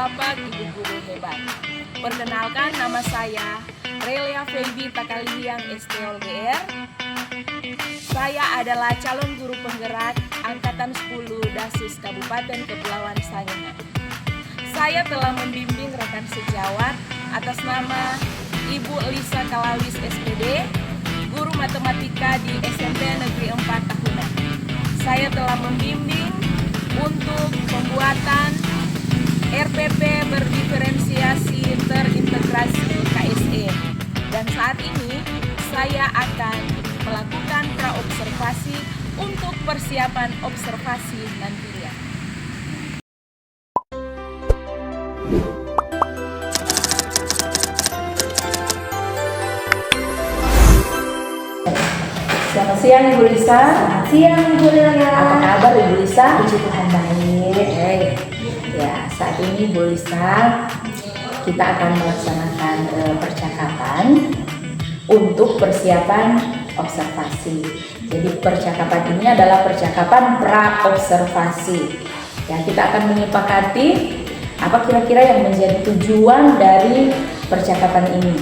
Bapak, Ibu guru hebat. Perkenalkan, nama saya Relia Feby Takalihiang STLGR. Saya adalah calon guru penggerak Angkatan 10 Dasus Kabupaten Kepulauan Sangihe. Saya telah membimbing rekan sejawat atas nama Ibu Lisa Kalawis SPD, guru matematika di SMP Negeri 4 Tahunan. Saya telah membimbing untuk pembuatan RPP berdiferensiasi terintegrasi KSE. Dan saat ini saya akan melakukan praobservasi untuk persiapan observasi nantinya. Selamat siang Ibu Lisa. Selamat siang Ibu Relia. Apa kabar Ibu Lisa? Puji Tuhan baik. Ya, saat ini Ibu Lisa kita akan melaksanakan percakapan untuk persiapan observasi. Jadi percakapan ini adalah percakapan pra-observasi. Ya, kita akan menyepakati apa kira-kira yang menjadi tujuan dari percakapan ini.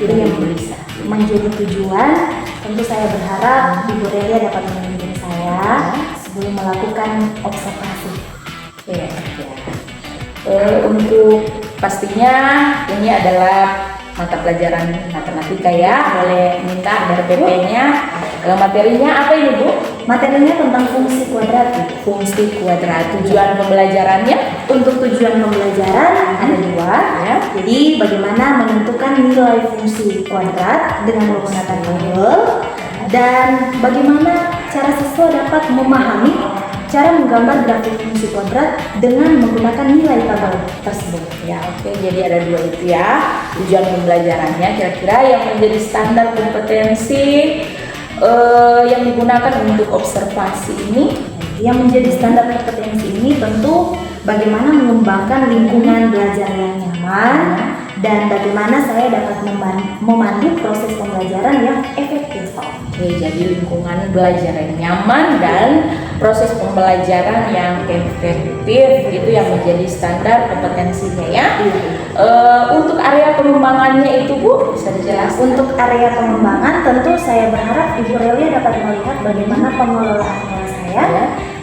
Jadi yang Ibu Lisa menjadi tujuan, tentu saya berharap Ibu Relia dapat membimbing saya sebelum melakukan observasi. Ya. Untuk pastinya ini adalah mata pelajaran matematika ya. Boleh minta RPP-nya. Materinya apa ini Bu? Materinya tentang fungsi kuadrat. Fungsi kuadrat. Tujuan pembelajarannya? Untuk tujuan pembelajaran ada dua. Ya. Jadi bagaimana menentukan nilai fungsi kuadrat dengan menggunakan tabel, dan bagaimana cara siswa dapat memahami cara menggambar grafik fungsi kuadrat dengan menggunakan nilai tabel tersebut. Ya, oke. Jadi ada dua itu ya. Tujuan pembelajarannya kira-kira yang menjadi standar kompetensi yang digunakan untuk observasi ini. Yang menjadi standar kompetensi ini tentu bagaimana mengembangkan lingkungan belajar yang nyaman dan bagaimana saya dapat memandu proses pembelajaran yang efektif. Oke, jadi lingkungan belajar yang nyaman dan proses pembelajaran yang efektif itu yang menjadi standar kompetensinya ya. Untuk area pengembangannya itu Bu, bisa dijelaskan? Untuk area pengembangan tentu saya berharap Ibu Relia dapat melihat bagaimana pengelolaan kelas saya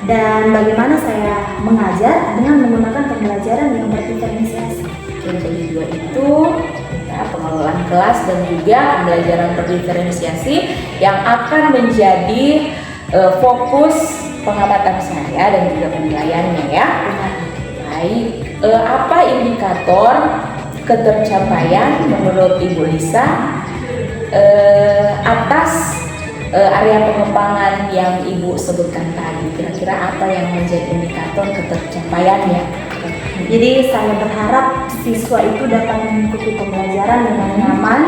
dan bagaimana saya mengajar dengan menggunakan pembelajaran yang berdiferensiasi. Jadi dua itu ya, pengelolaan kelas dan juga pembelajaran berdiferensiasi yang akan menjadi fokus pengamatan saya dan juga penilaiannya ya. Baik, apa indikator ketercapaian menurut Ibu Lisa atas area pengembangan yang Ibu sebutkan tadi? Kira-kira apa yang menjadi indikator ketercapaiannya? Jadi saya berharap siswa itu dapat mengikuti pembelajaran dengan nyaman.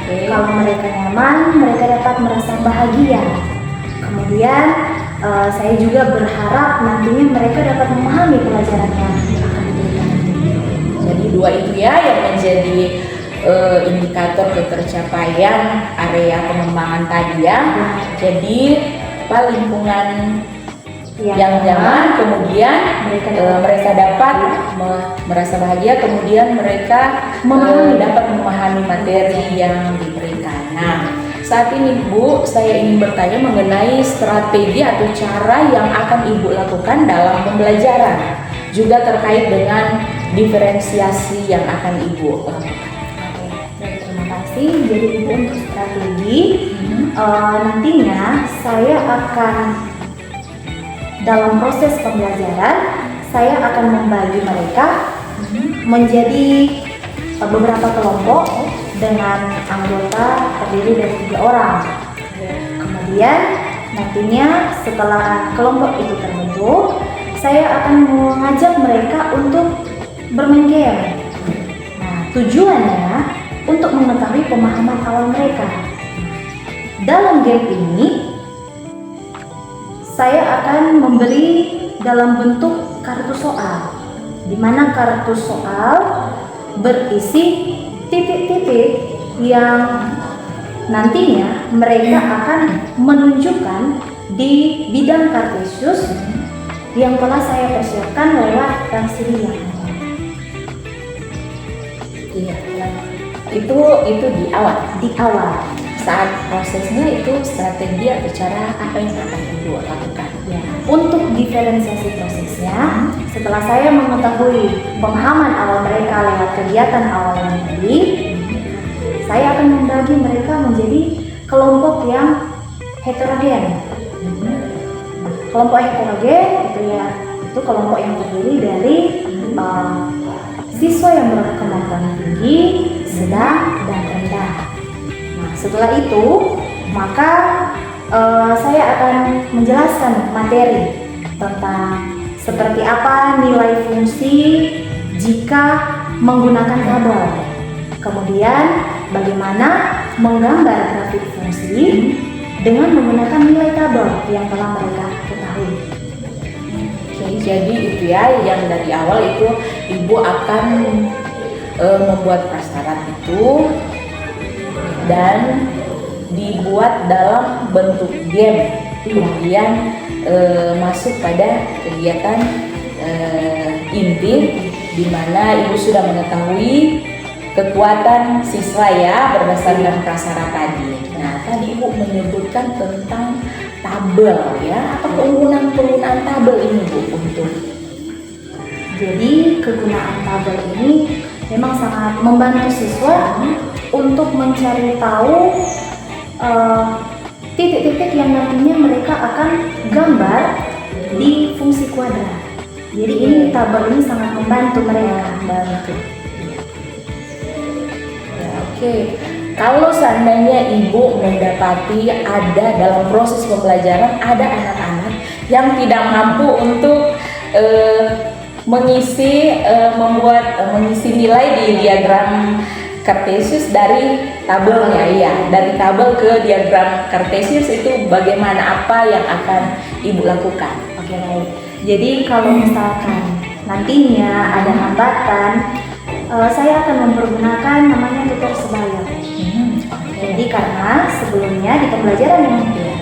Kalau mereka nyaman, mereka dapat merasa bahagia. Kemudian saya juga berharap nantinya mereka dapat memahami pelajaran yang akan diberikan. Jadi dua itu ya yang menjadi indikator ketercapaian area pengembangan tadi ya. Jadi lingkungan yang nyaman, kemudian mereka dapat merasa bahagia, kemudian mereka dapat memahami materi yang diberikan. Nah, saat ini Bu, saya ingin bertanya mengenai strategi atau cara yang akan Ibu lakukan dalam pembelajaran, juga terkait dengan diferensiasi yang akan Ibu lakukan. Terima kasih. Jadi Ibu untuk strategi nantinya saya akan dalam proses pembelajaran saya akan membagi mereka menjadi beberapa kelompok dengan anggota terdiri dari 3 orang. Kemudian nantinya setelah kelompok itu terbentuk, saya akan mengajak mereka untuk bermain game. Nah, tujuannya untuk mengetahui pemahaman awal mereka. Dalam game ini saya akan memberi dalam bentuk kartu soal, di mana kartu soal berisi titik-titik yang nantinya mereka akan menunjukkan di bidang kartesius yang telah saya persiapkan lewat LCD yang ada. Iya. Itu di awal. Di awal. Saat prosesnya itu strategi atau cara apa yang akan Ibu lakukan? Ya, untuk diferensiasi prosesnya, setelah saya mengetahui pemahaman awal mereka lewat kegiatan awalnya tadi, saya akan membagi mereka menjadi kelompok yang heterogen. Kelompok heterogen itu kelompok yang terdiri dari siswa yang berkemampuan tinggi, sedang, dan rendah. Nah, setelah itu maka saya akan menjelaskan materi tentang seperti apa nilai fungsi jika menggunakan tabel. Kemudian bagaimana menggambar grafik fungsi dengan menggunakan nilai tabel yang telah mereka ketahui. Oke, jadi itu ya yang dari awal itu Ibu akan membuat prasyarat itu dan dibuat dalam bentuk game, kemudian masuk pada kegiatan inti di mana Ibu sudah mengetahui kekuatan siswa ya berdasarkan prasyarat tadi. Nah, tadi Ibu menyebutkan tentang tabel ya, apa penggunaan tabel ini Bu untuk? Jadi kegunaan tabel ini memang sangat membantu siswa untuk mencari tahu titik-titik yang nantinya mereka akan gambar di fungsi kuadrat. Jadi ini tabel ini sangat membantu mereka. Ya, oke. Kalau seandainya Ibu mendapati ada dalam proses pembelajaran ada anak-anak yang tidak mampu untuk mengisi nilai di diagram kartesius dari tabelnya ya, dari tabel ke diagram kartesius itu bagaimana, apa yang akan Ibu lakukan? Oke, baik. Jadi kalau misalkan nantinya ada hambatan, saya akan mempergunakan namanya tutor sebaya. Jadi karena sebelumnya di pembelajaran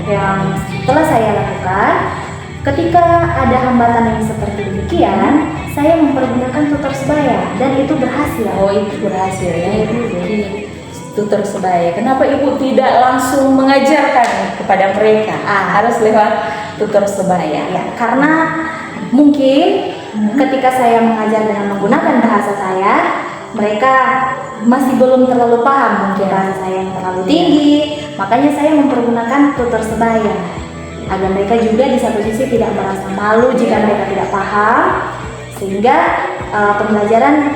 yang telah saya lakukan, ketika ada hambatan yang seperti demikian, saya mempergunakan tutor sebaya dan itu berhasil. Oh, itu berhasil ya Ibu. Jadi tutor sebaya. Kenapa Ibu tidak langsung mengajarkan kepada mereka? Harus lewat tutor sebaya. Ya, karena mungkin ketika saya mengajar dengan menggunakan bahasa saya, mereka masih belum terlalu paham mungkin bahasa saya yang terlalu tinggi, makanya saya mempergunakan tutor sebaya agar mereka juga di satu sisi tidak merasa malu jika mereka tidak paham, sehingga pembelajaran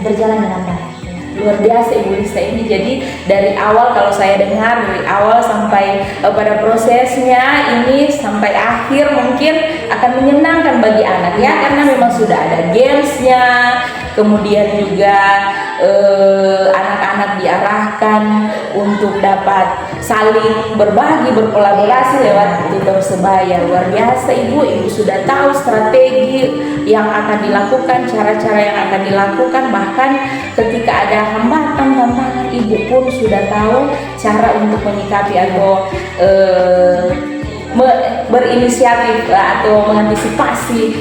berjalan dengan baik. Luar biasa Ibu Lisa ini. Jadi dari awal kalau saya dengar dari awal sampai pada prosesnya ini sampai akhir mungkin akan menyenangkan bagi anak ya, karena memang sudah ada gamesnya, kemudian juga anak-anak diarahkan untuk dapat saling berbagi, berkolaborasi lewat tutor sebaya. Luar biasa Ibu sudah tahu strategi yang akan dilakukan, cara-cara yang akan dilakukan, bahkan ketika ada hambatan, tantangan, Ibu pun sudah tahu cara untuk menyikapi atau berinisiatif atau mengantisipasi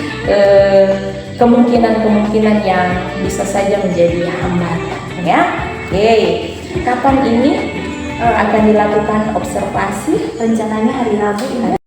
kemungkinan-kemungkinan yang bisa saja menjadi hambatan ya. Oke, kapan ini akan dilakukan observasi? Rencananya hari Rabu ini.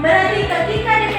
Berarti ketika di